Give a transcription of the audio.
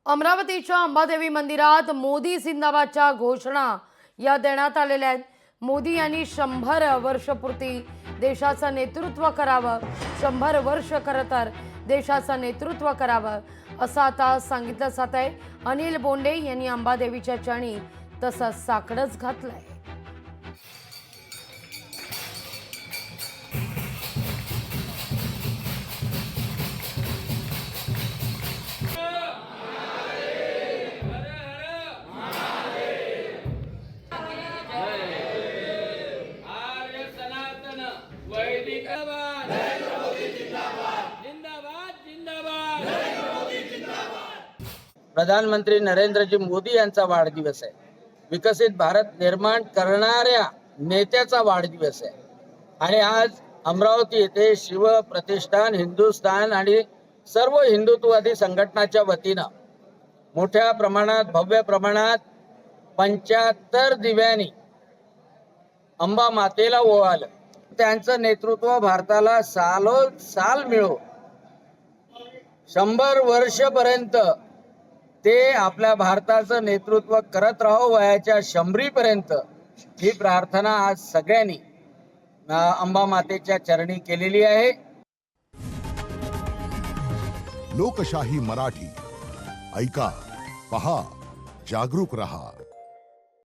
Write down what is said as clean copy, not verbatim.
अमरावतीच्या अंबादेवी मंदिरात मोदी जिंदाबादच्या घोषणा या देण्यात आलेल्या आहेत। मोदी यांनी 100 वर्षपूर्ती देशाचं नेतृत्व करावं, 100 वर्ष खरं तर देशाचं नेतृत्व करावं असं आता सांगितलं जात आहे। अनिल बोंडे यांनी अंबादेवीच्या चरणी तसंच साकडंच घातलंय। प्रधानमंत्री नरेंद्रजी मोदी यांचा वाढदिवस आहे। विकसित भारत निर्माण करणाऱ्या नेत्याचा वाढदिवस आहे आणि आज अमरावती येथे शिव प्रतिष्ठान हिंदुस्थान आणि सर्व हिंदुत्ववादी संघटनाच्या वतीनं मोठ्या प्रमाणात भव्य प्रमाणात 75 दिव्यांनी अंबा मातेला ओवाळलं। त्यांचं नेतृत्व भारताला साल मिळो, 100 वर्षपर्यंत ते आपल्या भारताचं नेतृत्व करत राहो वयाच्या 100 पर्यंत। ही प्रार्थना आज सगळ्यांनी अंबा मातेच्या चरणी केलेली आहे। लोकशाही मराठी ऐका, पहा, जागरूक रहा।